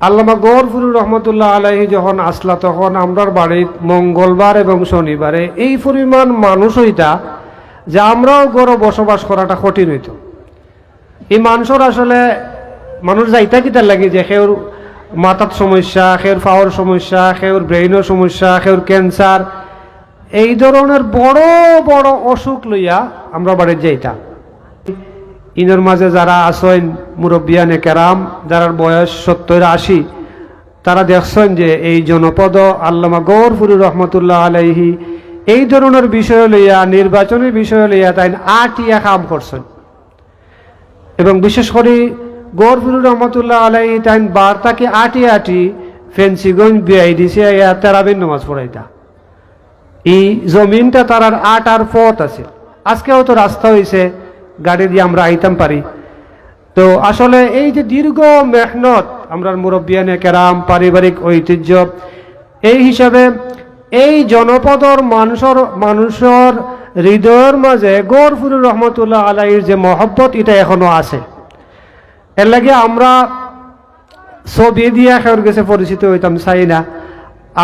আল্লামা গফুর রহমতুল্লাহ আলাইহি যখন আসলা তখন আমরার বাড়িত মঙ্গলবার এবং শনিবারে এই পরিমাণ মানুষ হইতা যে আমরাও গড় বসবাস করাটা কঠিন হইত। এই মানুষের আসলে মানুষ যাইতা কিতার লাগে যে সেওর মাথার সমস্যা, সেওর ফাওয়ার সমস্যা, সেওর ব্রেইনের সমস্যা, সেওর ক্যান্সার, এই ধরনের বড় বড় অসুখ লইয়া আমরা বাড়িতে যাইতাম। ইনের মাঝে যারা আসেন মুরব্বিয়ানে কেরাম, যারা বয়স 70-80, তারা দেখছেন যে এই জনপদ আল্লামা গফুর রহমতুল্লাহ আলাইহি এই ধরনের বিষয় লইয়া, নির্বাচনের বিষয় লইয়া তাই আটিয়া কাম করছেন। এবং বিশেষ করে গফুর রহমতুল্লাহ আলাইহি তাই বার্তাকে আটি ফেন্সিগঞ্জ বিআইডিসি তেরাবিন নামাজ পড়াইতা। এই জমিনটা তারার আটার পথ আছে, আজকেও তো রাস্তা হয়েছে, গাড়ি দিয়ে আমরা আইতাম পারি। তো আসলে এই যে দীর্ঘ মেহনত আমরা মুরব্বিয়ানে কেরাম, পারিবারিক ঐতিহ্য, এই হিসাবে এই জনপদর মানুষের হৃদয়ের মাঝে গফুর রহমতুল্লাহ আলাইহির যে মহব্বত, এটা এখনো আছে। এর লাগে আমরা ছবি দিয়া খেয়ে গেছে পরিচিত হইতাম চাই না।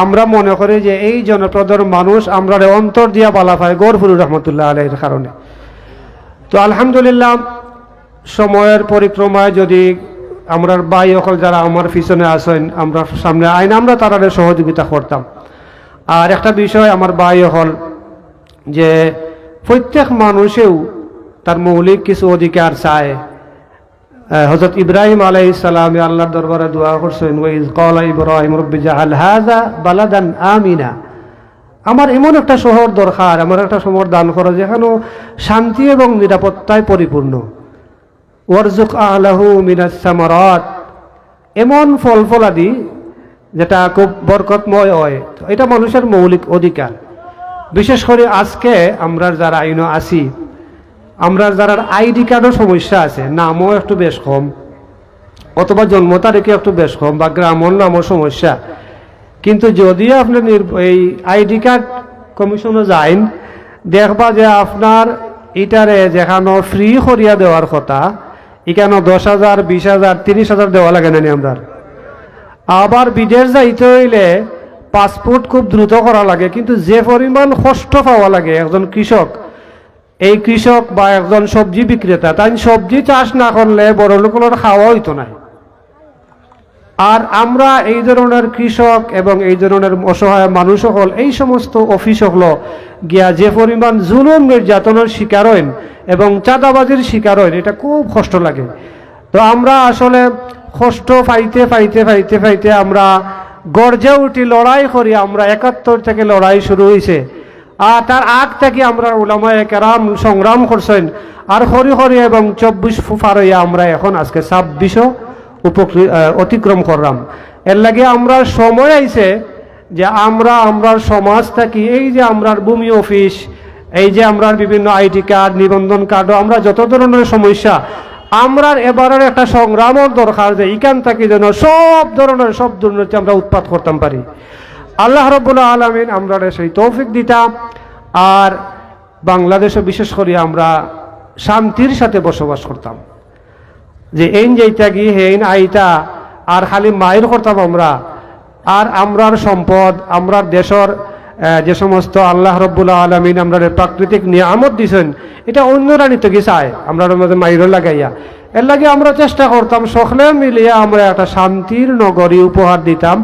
আমরা মনে করি যে এই জনপদর মানুষ আমরা অন্তর দিয়া বালা পায় গফুর রহমতুল্লাহ আলাইহির কারণে। তো আলহামদুলিল্লাহ, সময়ের পরিক্রমায় যদি আমরা ভাই সকল যারা আমার পিছনে আসেন, আমরা সামনে আইন, আমরা তারা সহযোগিতা করতাম। আর একটা বিষয় আমার ভাই সকল, যে প্রত্যেক মানুষেও তার মৌলিক কিছু অধিকার চায়। হযরত ইব্রাহিম আলাইহিস সালাম আল্লাহর দরবারে দোয়া করছেন, ওয়াইজ ক্বালা ইব্রাহিম রব্বি জাআল হাযা বালাদান আমিনা, আমার এমন একটা শহর দরকার, আমার একটা শহর দান করো যেখানে শান্তি এবং নিরাপত্তায় পরিপূর্ণ। ওয়ারযুক আহলাহু মিনাস সামারাত, এমন ফল ফলাদি যেটা খুব বরকতময় হয়। এটা মানুষের মৌলিক অধিকার। বিশেষ করে আজকে আমরা যারা আইনো আছি, আমরা যারা আইডি কার্ডের সমস্যা আছে, নামও একটু বেশ কম, অথবা জন্ম তারিখে একটু বেশ কম, বা গ্রামের নামও সমস্যা। কিন্তু যদিও আপনি এই আইডি কার্ড কমিশনে যাইন, দেখবা যে আপনার এটারে যেখানে ফ্রি করিয়া দেওয়ার কথা, এখানে 10,000, 20,000, 30,000 দেওয়া লাগে না আমরা। আবার বিদেশ যাইতে হইলে পাসপোর্ট খুব দ্রুত করা লাগে। কিন্তু যে পরিমাণ কষ্ট পাওয়া লাগে একজন কৃষক, এই কৃষক বা একজন সবজি বিক্রেতা, তাই সবজি চাষ না করলে বড় লোকের খাওয়া হইতো না। আর আমরা এই ধরনের কৃষক এবং এই ধরনের অসহায় মানুষ সকল, এই সমস্ত অফিস হলো গিয়া যে পরিমাণ জুলুম নির্যাতনের শিকার হইন এবং চাঁদাবাজির শিকার হইন, এটা খুব কষ্ট লাগে। তো আমরা আসলে কষ্ট পাইতে পাইতে পাইতে পাইতে আমরা গর্জে উঠি, লড়াই করি। আমরা 71 থেকে লড়াই শুরু হয়েছে, আর তার আগ থেকে আমরা উলামায়ে কেরাম সংগ্রাম করছেন। আর হরি হরি এবং 24 পার হইয়া আমরা এখন আজকে 26 অতিক্রম করলাম। এর লাগে আমরা সময় আইছে যে আমরা সমাজ থাকি, এই যে আমরা ভূমি অফিস, এই যে আমরা বিভিন্ন আইডি কার্ড, নিবন্ধন কার্ড, আমরা যত ধরনের সমস্যা, আমরা এবারের একটা সংগ্রামের দরকার, যে এখান থেকে যেন সব ধরনের আমরা উৎপাদ করতাম পারি। আল্লাহ রাব্বুল আলামিন আমরা সেই তৌফিক দিতাম। আর বাংলাদেশে বিশেষ করে আমরা শান্তির সাথে বসবাস করতাম, যে এইন যাইতা গিয়ে হেইন আইতা, আর খালি মায়ের করতাম আমরা। আর আমরার সম্পদ, আমরার দেশের যে সমস্ত আল্লাহ রাব্বুল আলামিন আমরা প্রাকৃতিক নিয়ামত দিছেন, এটা অন্যরা নিতে কি চায়, আমরা মধ্যে মাইরও লাগাইয়া। এর লাগে আমরা চেষ্টা করতাম সকলে মিলিয়ে আমরা একটা শান্তির নগরী উপহার দিতাম।